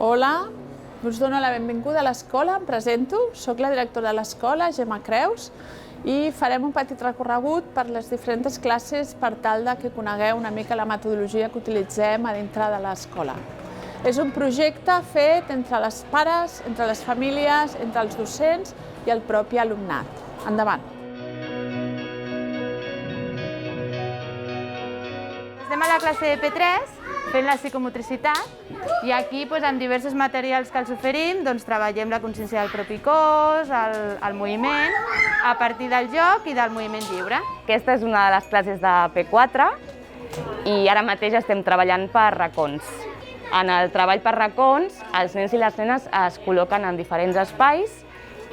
Hola, us dono la benvinguda a l'escola, em presento, soc la directora de l'escola, Gemma Creus, i farem un petit recorregut per les diferents classes per tal que conegueu una mica la metodologia que utilitzem a dintre de l'escola. És un projecte fet entre les pares, entre les famílies, entre els docents i el propi alumnat. Endavant! Estem a la classe de P3 fent la psicomotricitat i aquí amb diversos materials que els oferim treballem la consciència del propi cos, el moviment, a partir del joc i del moviment lliure. Aquesta és una de les classes de P4 i ara mateix estem treballant per racons. En el treball per racons, els nens i les nenes es col·loquen en diferents espais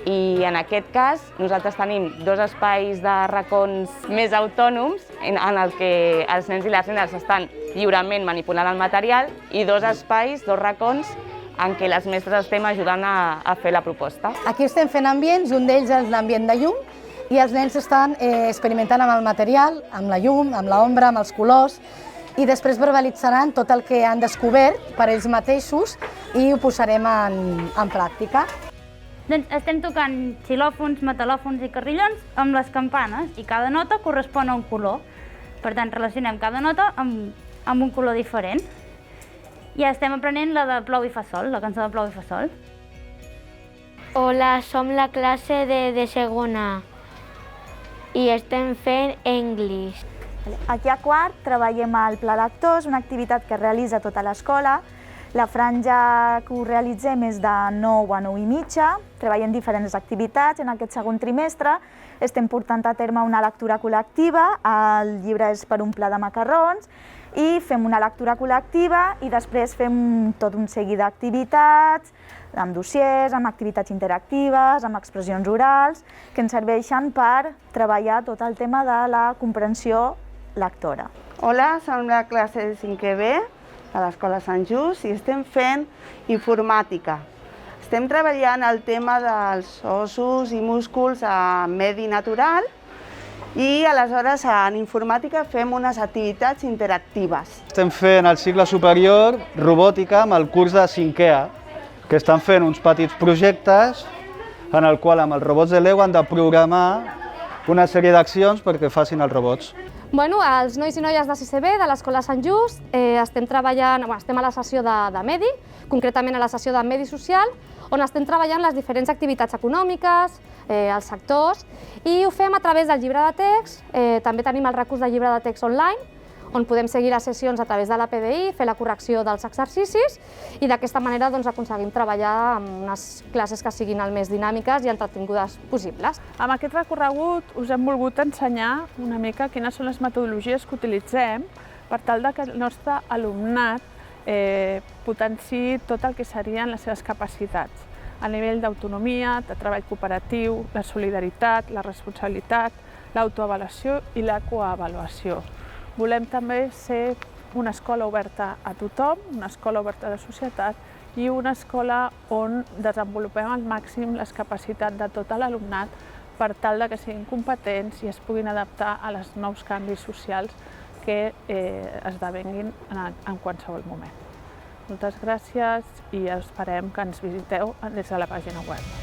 i en aquest cas nosaltres tenim dos espais de racons més autònoms en el que els nens i les nenes estan lliurement manipulant el material i dos espais, dos racons, en què les mestres estem ajudant a fer la proposta. Aquí estem fent ambients, un d'ells és l'ambient de llum i els nens estan experimentant amb el material, amb la llum, amb l'ombra, amb els colors i després verbalitzaran tot el que han descobert per ells mateixos i ho posarem en pràctica. Doncs estem tocant xilòfons, metal·lòfons i carrillons amb les campanes i cada nota correspon a un color. Per tant, relacionem cada nota amb un color diferent. I estem aprenent la de Plou i fa sol, la cançó de Plou i fa sol. Hola, som la classe de segona i estem fent English. Aquí a quart treballem el Pla Lectors, una activitat que es realitza a tota l'escola. La franja que ho realitzem és de 9 a 9 i mitja, treballem diferents activitats. En aquest segon trimestre estem portant a terme una lectura col·lectiva, el llibre és per un pla de macarrons, i fem una lectura col·lectiva i després fem tot un seguit d'activitats, amb dossiers, amb activitats interactives, amb expressions orals, que ens serveixen per treballar tot el tema de la comprensió lectora. Hola, som la classe de 5è B a l'Escola Sant Just i estem fent informàtica. Estem treballant el tema dels ossos i músculs en medi natural i aleshores en informàtica fem unes activitats interactives. Estem fent el cicle superior robòtica amb el curs de 5è A, que estan fent uns petits projectes en el qual amb els robots de Lego han de programar una sèrie d'accions perquè facin els robots. Els nois i noies de 6è B de l'Escola Sant Just estem a la sessió de Medi, concretament a la sessió de Medi Social, on estem treballant les diferents activitats econòmiques, els sectors, i ho fem a través del llibre de text. També tenim el recurs de llibre de text online, on podem seguir les sessions a través de la PDI, fer la correcció dels exercicis i d'aquesta manera aconseguim treballar amb unes classes que siguin el més dinàmiques i entretingudes possibles. Amb aquest recorregut us hem volgut ensenyar una mica quines són les metodologies que utilitzem per tal que el nostre alumnat potenciï tot el que serien les seves capacitats a nivell d'autonomia, de treball cooperatiu, la solidaritat, la responsabilitat, l'autoavaluació i la coavaluació. Volem també ser una escola oberta a tothom, una escola oberta a la societat i una escola on desenvolupem al màxim les capacitats de tot l'alumnat per tal que siguin competents i es puguin adaptar a els nous canvis socials que esdevenguin en qualsevol moment. Moltes gràcies i esperem que ens visiteu des de la pàgina web.